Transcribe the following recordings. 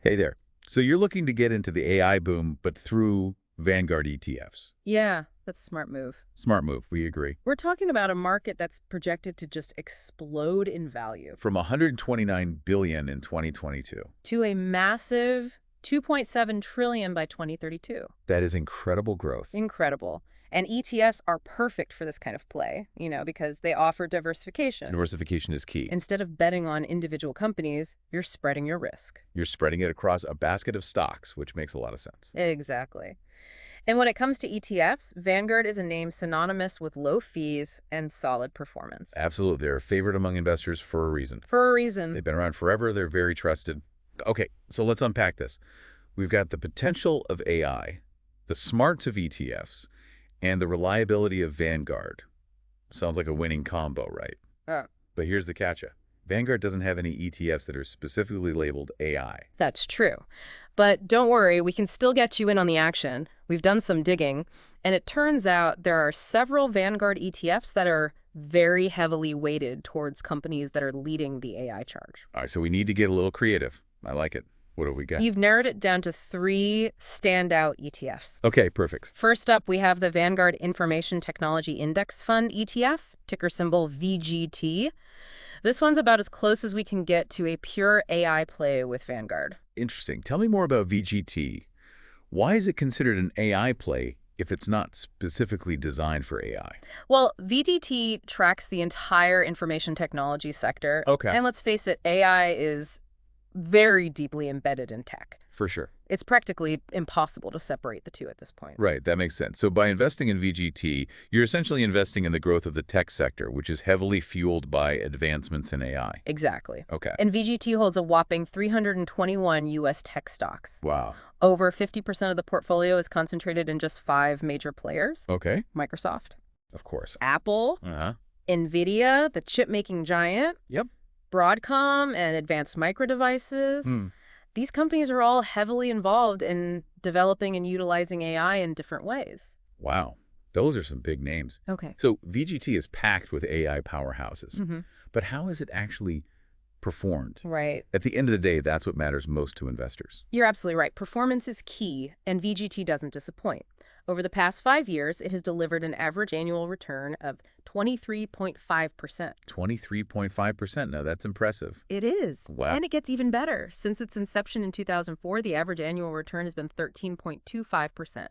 Hey there. So you're looking to get into the AI boom, but through Vanguard ETFs. Yeah, that's a smart move. Smart move, we agree. We're talking about a market that's projected to just explode in value From 129 billion in 2022. to a massive 2.7 trillion by 2032. That is incredible growth. Incredible. And ETFs are perfect for this kind of play, because they offer diversification. Diversification is key. Instead of betting on individual companies, you're spreading your risk. You're spreading it across a basket of stocks, which makes a lot of sense. Exactly. And when it comes to ETFs, Vanguard is a name synonymous with low fees and solid performance. Absolutely. They're a favorite among investors for a reason. For a reason. They've been around forever. They're very trusted. Okay, so let's unpack this. We've got the potential of AI, the smarts of ETFs, and the reliability of Vanguard. Sounds like a winning combo, right? But here's the catcha. Vanguard doesn't have any ETFs that are specifically labeled AI. That's true. But don't worry, we can still get you in on the action. We've done some digging, and it turns out there are several Vanguard ETFs that are very heavily weighted towards companies that are leading the AI charge. All right, so we need to get a little creative. I like it. What have we got? You've narrowed it down to 3 standout ETFs. Okay, perfect. First up, we have the Vanguard Information Technology Index Fund ETF, ticker symbol VGT. This one's about as close as we can get to a pure AI play with Vanguard. Interesting. Tell me more about VGT. Why is it considered an AI play if it's not specifically designed for AI? Well, VGT tracks the entire information technology sector. Okay. And let's face it, AI is very deeply embedded in tech. For sure. It's practically impossible to separate the two at this point. Right, that makes sense. So by investing in VGT, you're essentially investing in the growth of the tech sector, which is heavily fueled by advancements in AI. Exactly. Okay. And VGT holds a whopping 321 U.S. tech stocks. Wow. Over 50% of the portfolio is concentrated in just 5 major players. Okay. Microsoft, Of course. Apple, Nvidia, the chip-making giant, Yep. Broadcom, and Advanced Micro Devices. These companies are all heavily involved in developing and utilizing AI in different ways. Wow. Those are some big names. Okay. So VGT is packed with AI powerhouses. But how is it actually performed? Right. At the end of the day, that's what matters most to investors. You're absolutely right. Performance is key, and VGT doesn't disappoint. Over the past 5 years, it has delivered an average annual return of 23.5%. 23.5%. Now, that's impressive. It is. Wow. And it gets even better. Since its inception in 2004, the average annual return has been 13.25%.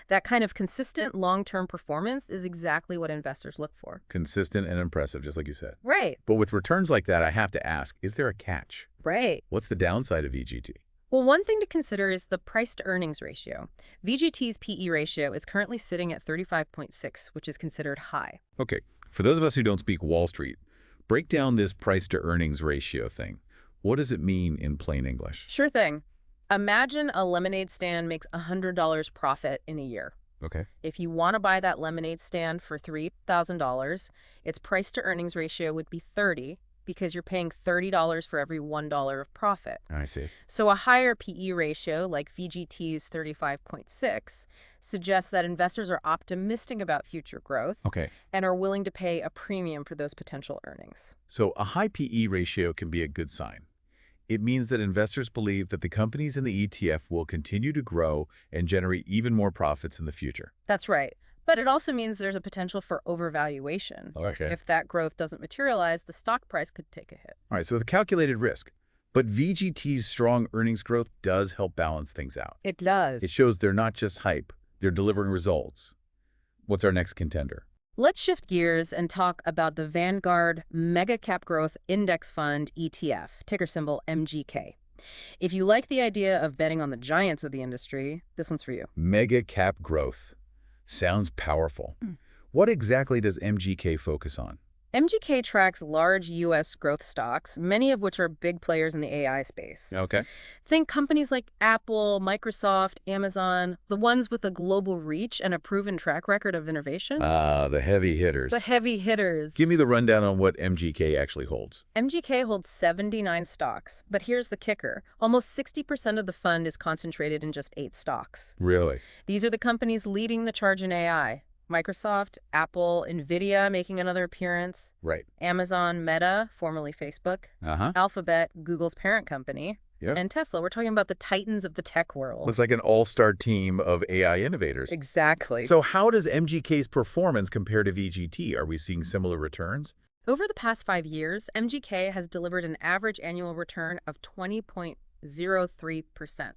That kind of consistent long-term performance is exactly what investors look for. Consistent and impressive, just like you said. Right. But with returns like that, I have to ask, is there a catch? Right. What's the downside of VGT? Well, one thing to consider is the price-to-earnings ratio. VGT's PE ratio is currently sitting at 35.6, which is considered high. Okay, for those of us who don't speak Wall Street, break down this price-to-earnings ratio thing. What does it mean in plain English? Sure thing. Imagine a lemonade stand makes $100 profit in a year. Okay. If you want to buy that lemonade stand for $3,000, its price-to-earnings ratio would be 30, because you're paying $30 for every $1 of profit. I see. So a higher PE ratio, like VGT's 35.6, suggests that investors are optimistic about future growth and are willing to pay a premium for those potential earnings. So a high PE ratio can be a good sign. It means that investors believe that the companies in the ETF will continue to grow and generate even more profits in the future. That's right. But it also means there's a potential for overvaluation. Okay. If that growth doesn't materialize, the stock price could take a hit. All right, so the calculated risk. But VGT's strong earnings growth does help balance things out. It does. It shows they're not just hype, they're delivering results. What's our next contender? Let's shift gears and talk about the Vanguard Mega Cap Growth Index Fund ETF, ticker symbol MGK. If you like the idea of betting on the giants of the industry, this one's for you. Mega cap growth. Sounds powerful. What exactly does MGK focus on? MGK tracks large U.S. growth stocks, many of which are big players in the AI space. Okay. Think companies like Apple, Microsoft, Amazon, the ones with a global reach and a proven track record of innovation. The heavy hitters. The heavy hitters. Give me the rundown on what MGK actually holds. MGK holds 79 stocks, but here's the kicker. Almost 60% of the fund is concentrated in just 8 stocks. Really? These are the companies leading the charge in AI. Microsoft, Apple, Nvidia making another appearance. Right. Amazon, Meta, formerly Facebook. Alphabet, Google's parent company. Yep. And Tesla, we're talking about the titans of the tech world. It's like an all-star team of AI innovators. Exactly. So how does MGK's performance compare to VGT? Are we seeing similar returns? Over the past 5 years, MGK has delivered an average annual return of 20.03%.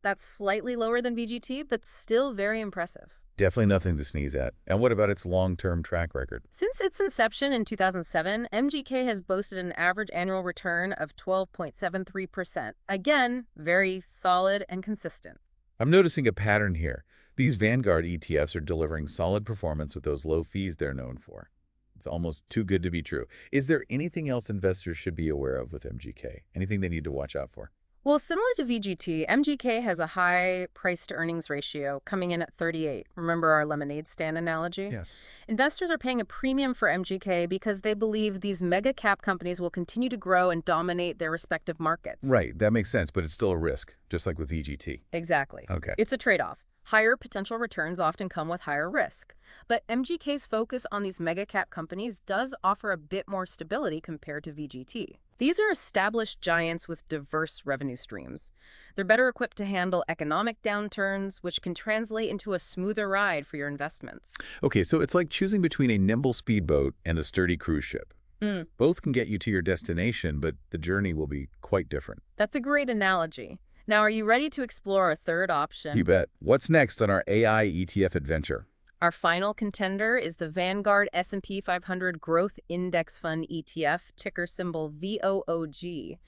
That's slightly lower than VGT, but still very impressive. Definitely nothing to sneeze at. And what about its long-term track record? Since its inception in 2007, MGK has boasted an average annual return of 12.73%. Again, very solid and consistent. I'm noticing a pattern here. These Vanguard ETFs are delivering solid performance with those low fees they're known for. It's almost too good to be true. Is there anything else investors should be aware of with MGK? Anything they need to watch out for? Well, similar to VGT, MGK has a high price-to-earnings ratio, coming in at 38. Remember our lemonade stand analogy? Yes. Investors are paying a premium for MGK because they believe these mega-cap companies will continue to grow and dominate their respective markets. Right, that makes sense, but it's still a risk, just like with VGT. Exactly. Okay. It's a trade-off. Higher potential returns often come with higher risk. But MGK's focus on these mega-cap companies does offer a bit more stability compared to VGT. These are established giants with diverse revenue streams. They're better equipped to handle economic downturns, which can translate into a smoother ride for your investments. Okay, so it's like choosing between a nimble speedboat and a sturdy cruise ship. Mm, Both can get you to your destination, but the journey will be quite different. that's a great analogy. Now, are you ready to explore our third option? You bet. What's next on our AI ETF adventure? Our final contender is the Vanguard S&P 500 Growth Index Fund ETF, ticker symbol VOOG.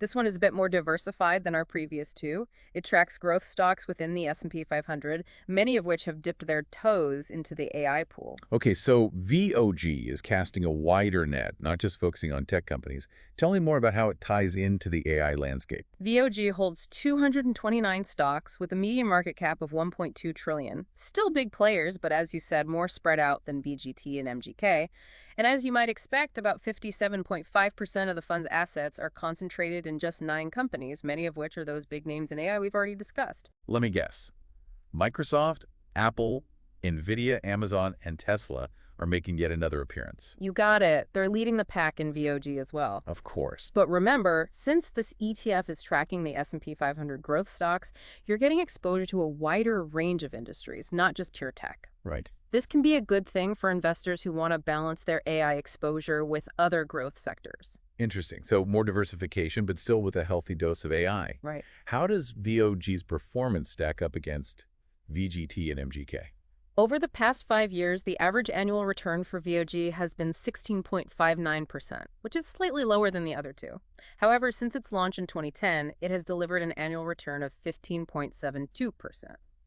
This one is a bit more diversified than our previous two. It tracks growth stocks within the S&P 500, many of which have dipped their toes into the AI pool. Okay, so VOG is casting a wider net, not just focusing on tech companies. Tell me more about how it ties into the AI landscape. VOG holds 229 stocks with a median market cap of 1.2 trillion. Still big players, but as you said, more spread out than VGT and MGK. And as you might expect, about 57.5% of the fund's assets are concentrated in just 9 companies, many of which are those big names in AI we've already discussed. Let me guess. Microsoft, Apple, Nvidia, Amazon, and Tesla are making yet another appearance. You got it. They're leading the pack in VOG as well. Of course. But remember, since this ETF is tracking the S&P 500 growth stocks, you're getting exposure to a wider range of industries, not just pure tech. Right. This can be a good thing for investors who want to balance their AI exposure with other growth sectors. Interesting. So more diversification, but still with a healthy dose of AI. Right. How does VOG's performance stack up against VGT and MGK? Over the past 5 years, the average annual return for VOG has been 16.59%, which is slightly lower than the other two. However, since its launch in 2010, it has delivered an annual return of 15.72%.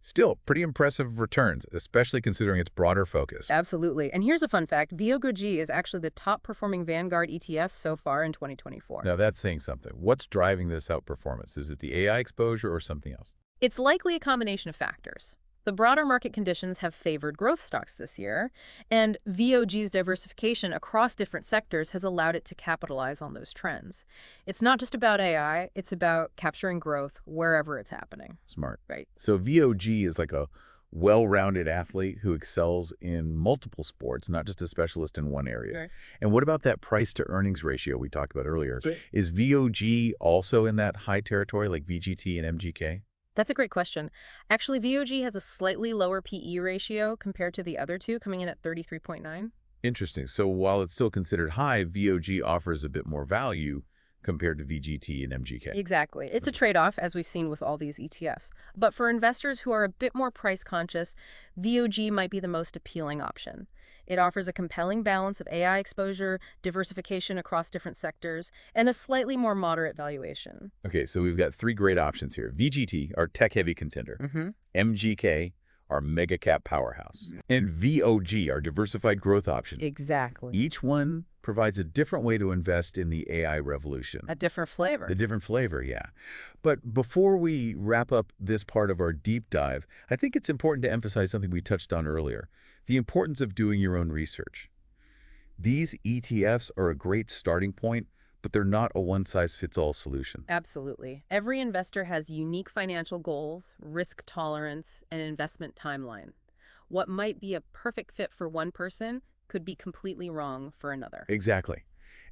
Still, pretty impressive returns, especially considering its broader focus. Absolutely. And here's a fun fact. VOG is actually the top performing Vanguard ETF so far in 2024. Now that's saying something. What's driving this outperformance? Is it the AI exposure or something else? It's likely a combination of factors. The broader market conditions have favored growth stocks this year, and VOG's diversification across different sectors has allowed it to capitalize on those trends. It's not just about AI, it's about capturing growth wherever it's happening. Smart. Right. So VOG is like a well-rounded athlete who excels in multiple sports, not just a specialist in one area. Right. And what about that price-to-earnings ratio we talked about earlier? Is VOG also in that high territory like VGT and MGK? That's a great question. Actually, VOG has a slightly lower PE ratio compared to the other two, coming in at 33.9. Interesting. So while it's still considered high, VOG offers a bit more value compared to VGT and MGK. Exactly. It's a trade-off, as we've seen with all these ETFs. But for investors who are a bit more price conscious, VOG might be the most appealing option. It offers a compelling balance of AI exposure, diversification across different sectors, and a slightly more moderate valuation. Okay, so we've got 3 great options here. VGT, our tech-heavy contender. MGK, our mega-cap powerhouse. And VOG, our diversified growth option. Exactly. Each one provides a different way to invest in the AI revolution. A different flavor. The different flavor, yeah. But before we wrap up this part of our deep dive, I think it's important to emphasize something we touched on earlier, the importance of doing your own research. These ETFs are a great starting point, but they're not a one-size-fits-all solution. Absolutely. Every investor has unique financial goals, risk tolerance, and investment timeline. What might be a perfect fit for one person could be completely wrong for another. Exactly.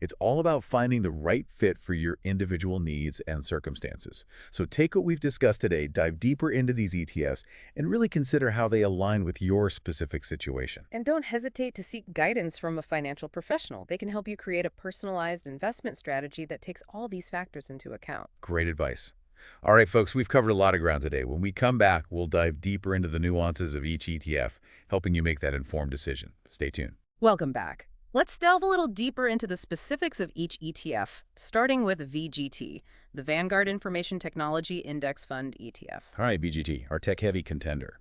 It's all about finding the right fit for your individual needs and circumstances. So take what we've discussed today, dive deeper into these ETFs, and really consider how they align with your specific situation. And don't hesitate to seek guidance from a financial professional. They can help you create a personalized investment strategy that takes all these factors into account. Great advice. All right, folks, we've covered a lot of ground today. When we come back, we'll dive deeper into the nuances of each ETF, helping you make that informed decision. Stay tuned. Welcome back. Let's delve a little deeper into the specifics of each ETF, starting with VGT, the Vanguard Information Technology Index Fund ETF. All right, VGT, our tech-heavy contender.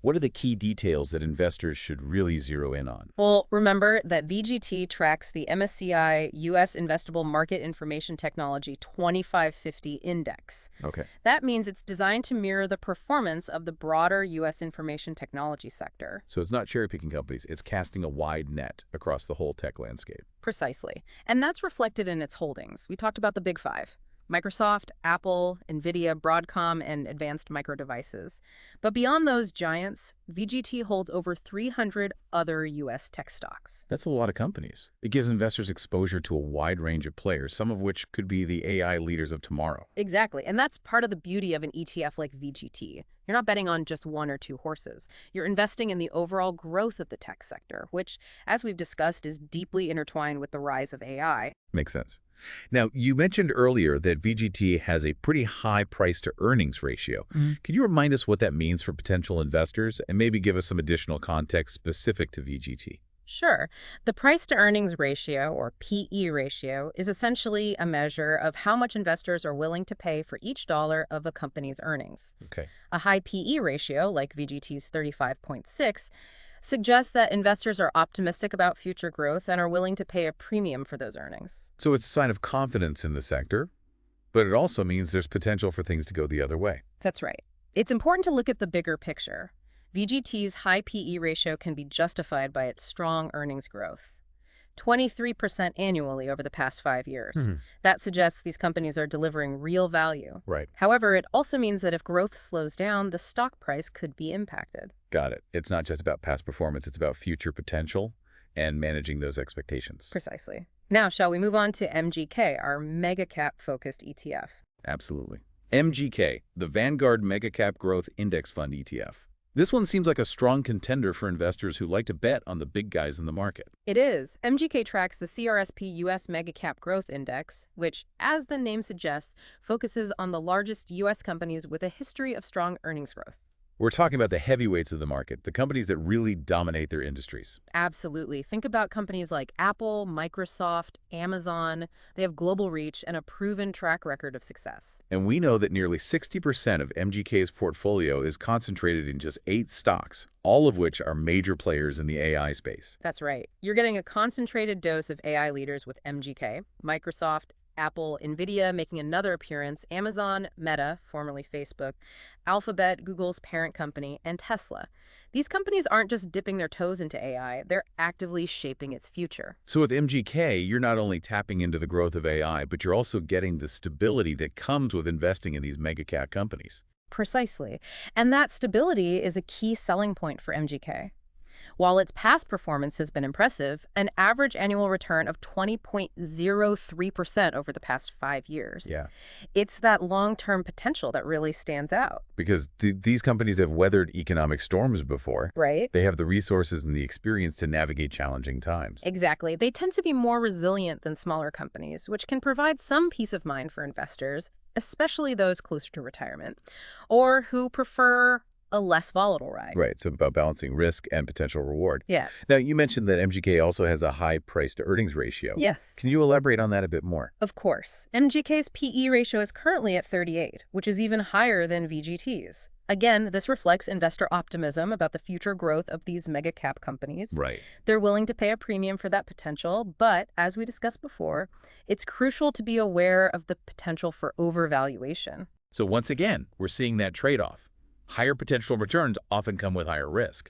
What are the key details that investors should really zero in on? Well, remember that VGT tracks the MSCI U.S. Investable Market Information Technology 2550 Index. Okay. That means it's designed to mirror the performance of the broader U.S. information technology sector. So it's not cherry-picking companies. It's casting a wide net across the whole tech landscape. Precisely. And that's reflected in its holdings. We talked about the Big Five: Microsoft, Apple, Nvidia, Broadcom, and Advanced Micro Devices. But beyond those giants, VGT holds over 300 other U.S. tech stocks. That's a lot of companies. It gives investors exposure to a wide range of players, some of which could be the AI leaders of tomorrow. Exactly. And that's part of the beauty of an ETF like VGT. You're not betting on just one or two horses. You're investing in the overall growth of the tech sector, which, as we've discussed, is deeply intertwined with the rise of AI. Makes sense. Now, you mentioned earlier that VGT has a pretty high price-to-earnings ratio. Can you remind us what that means for potential investors and maybe give us some additional context specific to VGT? Sure. The price-to-earnings ratio, or PE ratio, is essentially a measure of how much investors are willing to pay for each dollar of a company's earnings. Okay. A high PE ratio, like VGT's 35.6, suggests that investors are optimistic about future growth and are willing to pay a premium for those earnings. So it's a sign of confidence in the sector, but it also means there's potential for things to go the other way. That's right. It's important to look at the bigger picture. VGT's high PE ratio can be justified by its strong earnings growth. 23% annually over the past 5 years. That suggests these companies are delivering real value. Right. However, it also means that if growth slows down, the stock price could be impacted. Got it. It's not just about past performance, it's about future potential and managing those expectations. Precisely. Now, shall we move on to MGK, our mega cap focused ETF? Absolutely. MGK, the Vanguard Mega Cap Growth Index Fund ETF. This one seems like a strong contender for investors who like to bet on the big guys in the market. It is. MGK tracks the CRSP U.S. Mega Cap Growth Index, which, as the name suggests, focuses on the largest U.S. companies with a history of strong earnings growth. We're talking about the heavyweights of the market, the companies that really dominate their industries. Absolutely. Think about companies like Apple, Microsoft, Amazon. They have global reach and a proven track record of success. And we know that nearly 60% of MGK's portfolio is concentrated in just 8 stocks, all of which are major players in the AI space. That's right. You're getting a concentrated dose of AI leaders with MGK, Microsoft, Apple, Nvidia making another appearance, Amazon, Meta, formerly Facebook, Alphabet, Google's parent company, and Tesla. These companies aren't just dipping their toes into AI, they're actively shaping its future. So with MGK, you're not only tapping into the growth of AI, but you're also getting the stability that comes with investing in these mega cap companies. Precisely. And that stability is a key selling point for MGK. While its past performance has been impressive, an average annual return of 20.03% over the past 5 years. Yeah. It's that long-term potential that really stands out. Because these companies have weathered economic storms before. Right? They have the resources and the experience to navigate challenging times. Exactly. They tend to be more resilient than smaller companies, which can provide some peace of mind for investors, especially those closer to retirement, or who prefer a less volatile ride. Right. It's about balancing risk and potential reward. Yeah. Now, you mentioned that MGK also has a high price-to-earnings ratio. Yes. Can you elaborate on that a bit more? Of course. MGK's PE ratio is currently at 38, which is even higher than VGT's. Again, this reflects investor optimism about the future growth of these mega cap companies. Right. They're willing to pay a premium for that potential, but as we discussed before, it's crucial to be aware of the potential for overvaluation. So once again, we're seeing that trade-off. Higher potential returns often come with higher risk.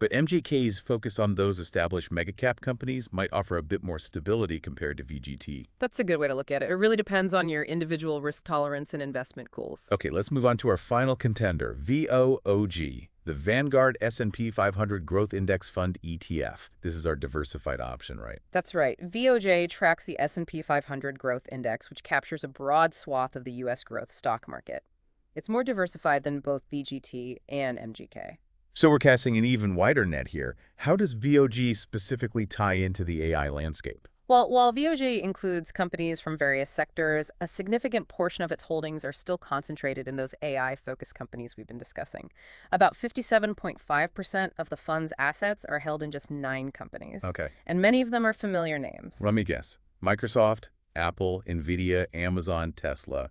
But MJK's focus on those established mega-cap companies might offer a bit more stability compared to VGT. That's a good way to look at it. It really depends on your individual risk tolerance and investment goals. Okay, let's move on to our final contender, VOOG, the Vanguard S&P 500 Growth Index Fund ETF. This is our diversified option, right? That's right. VOJ tracks the S&P 500 Growth Index, which captures a broad swath of the U.S. growth stock market. It's more diversified than both VGT and MGK. So we're casting an even wider net here. How does VOG specifically tie into the AI landscape? Well, while VOJ includes companies from various sectors, a significant portion of its holdings are still concentrated in those AI-focused companies we've been discussing. About 57.5% of the fund's assets are held in just 9 companies. Okay. And many of them are familiar names. Let me guess. Microsoft, Apple, Nvidia, Amazon, Tesla.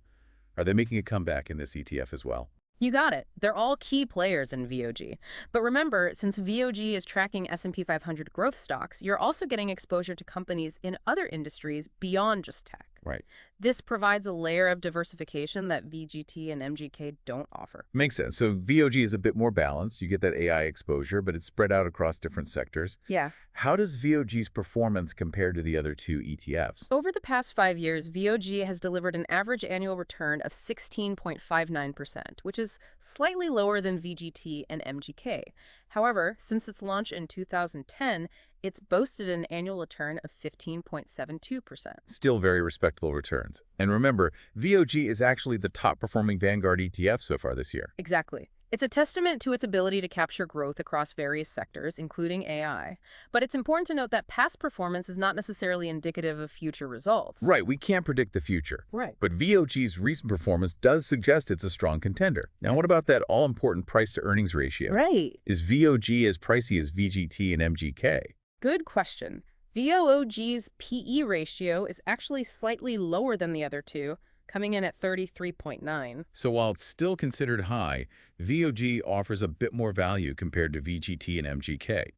Are they making a comeback in this ETF as well? You got it. They're all key players in VOG. But remember, since VOG is tracking S&P 500 growth stocks, you're also getting exposure to companies in other industries beyond just tech. Right. This provides a layer of diversification that VGT and MGK don't offer. Makes sense. So VOG is a bit more balanced. You get that AI exposure, but it's spread out across different sectors. Yeah. How does VOG's performance compare to the other 2 ETFs? Over the past 5 years, VOG has delivered an average annual return of 16.59%, which is slightly lower than VGT and MGK. However, since its launch in 2010, it's boasted an annual return of 15.72%. Still very respectable returns. And remember, VOG is actually the top-performing Vanguard ETF so far this year. Exactly. It's a testament to its ability to capture growth across various sectors, including AI. But it's important to note that past performance is not necessarily indicative of future results. Right, we can't predict the future. Right. But VOG's recent performance does suggest it's a strong contender. Now, what about that all-important price-to-earnings ratio? Right. Is VOG as pricey as VGT and MGK? Good question. VOOG's PE ratio is actually slightly lower than the other two, coming in at 33.9. So while it's still considered high, VOG offers a bit more value compared to VGT and MGK.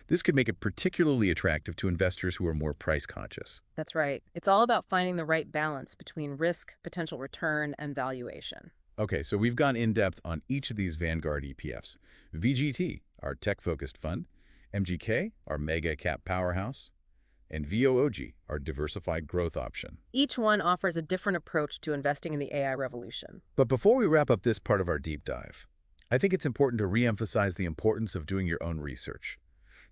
This could make it particularly attractive to investors who are more price conscious. That's right. It's all about finding the right balance between risk, potential return, and valuation. Okay, so we've gone in-depth on each of these Vanguard ETFs. VGT, our tech-focused fund, MGK, our mega-cap powerhouse, and VOOG, our diversified growth option. Each one offers a different approach to investing in the AI revolution. But before we wrap up this part of our deep dive, I think it's important to re-emphasize the importance of doing your own research.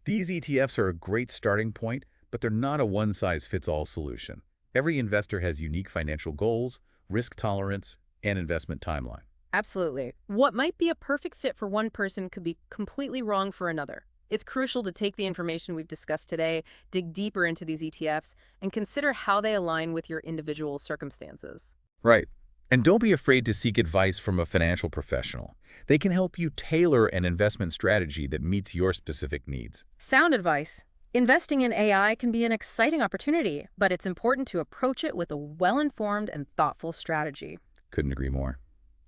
These ETFs are a great starting point, but they're not a one-size-fits-all solution. Every investor has unique financial goals, risk tolerance, and investment timeline. Absolutely. What might be a perfect fit for one person could be completely wrong for another. It's crucial to take the information we've discussed today, dig deeper into these ETFs, and consider how they align with your individual circumstances. Right. And don't be afraid to seek advice from a financial professional. They can help you tailor an investment strategy that meets your specific needs. Sound advice. Investing in AI can be an exciting opportunity, but it's important to approach it with a well-informed and thoughtful strategy. Couldn't agree more.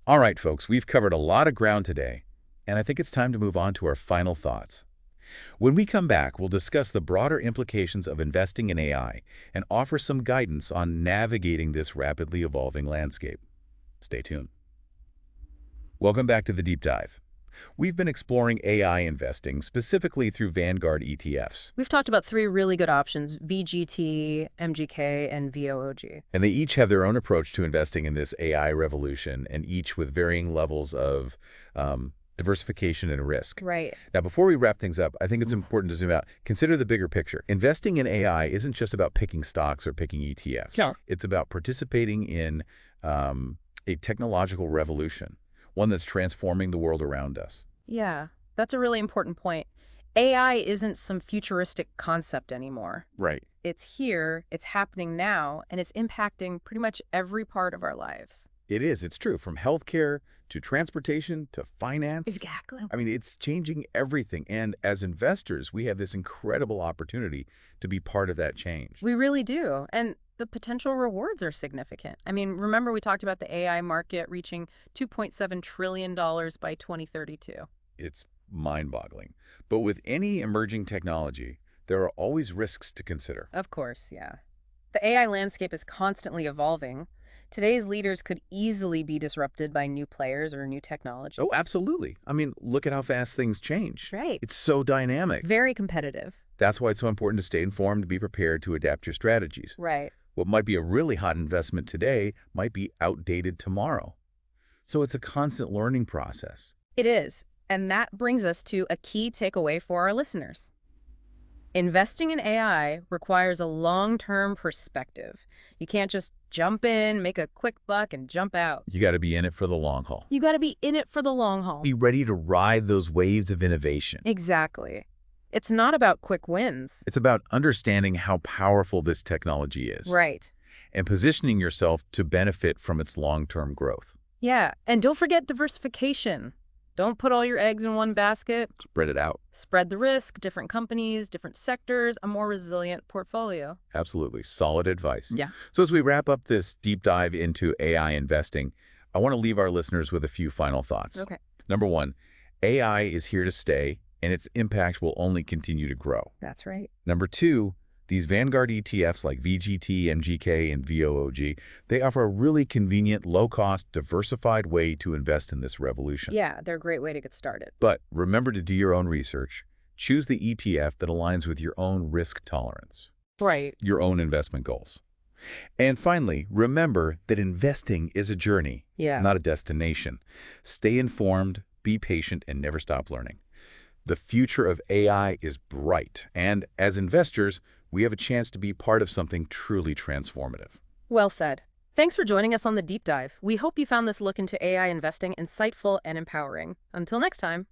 All right, folks, we've covered a lot of ground today, and I think it's time to move on to our final thoughts. When we come back, we'll discuss the broader implications of investing in AI and offer some guidance on navigating this rapidly evolving landscape. Stay tuned. Welcome back to the Deep Dive. We've been exploring AI investing specifically through Vanguard ETFs. We've talked about 3 really good options: VGT, MGK, and VOOG. And they each have their own approach to investing in this AI revolution, and each with varying levels of diversification and risk. Right. Now, before we wrap things up, I think it's important to zoom out. Consider the bigger picture. Investing in AI isn't just about picking stocks or picking ETFs. Yeah. It's about participating in a technological revolution, one that's transforming the world around us. Yeah, that's a really important point. AI isn't some futuristic concept anymore. Right. It's here, it's happening now, and it's impacting pretty much every part of our lives. It is. It's true. From healthcare to transportation to finance. Exactly. I mean, it's changing everything. And as investors, we have this incredible opportunity to be part of that change. We really do. And the potential rewards are significant. I mean, remember we talked about the AI market reaching $2.7 trillion by 2032. It's mind-boggling. But with any emerging technology, there are always risks to consider. Of course, yeah. The AI landscape is constantly evolving. Today's leaders could easily be disrupted by new players or new technologies. Oh, absolutely. I mean, look at how fast things change. Right. It's so dynamic. Very competitive. That's why it's so important to stay informed, to be prepared to adapt your strategies. Right. What might be a really hot investment today might be outdated tomorrow. So it's a constant learning process. It is. And that brings us to a key takeaway for our listeners. Investing in AI requires a long-term perspective. You can't just jump in, make a quick buck, and jump out. You got to be in it for the long haul. You got to be in it for the long haul. Be ready to ride those waves of innovation. Exactly. It's not about quick wins. It's about understanding how powerful this technology is. Right. And positioning yourself to benefit from its long-term growth. Yeah, and don't forget diversification. Don't put all your eggs in one basket. Spread it out. Spread the risk, different companies, different sectors, a more resilient portfolio. Absolutely. Solid advice. Yeah. So as we wrap up this deep dive into AI investing, I want to leave our listeners with a few final thoughts. Okay. Number one, AI is here to stay, and its impact will only continue to grow. That's right. Number two, these Vanguard ETFs like VGT, MGK, and VOOG, they offer a really convenient, low-cost, diversified way to invest in this revolution. Yeah, they're a great way to get started. But remember to do your own research. Choose the ETF that aligns with your own risk tolerance, Right. your own investment goals. And finally, remember that investing is a journey, Yeah. not a destination. Stay informed, be patient, and never stop learning. The future of AI is bright, and as investors, we have a chance to be part of something truly transformative. Well said. Thanks for joining us on the deep dive. We hope you found this look into AI investing insightful and empowering. Until next time.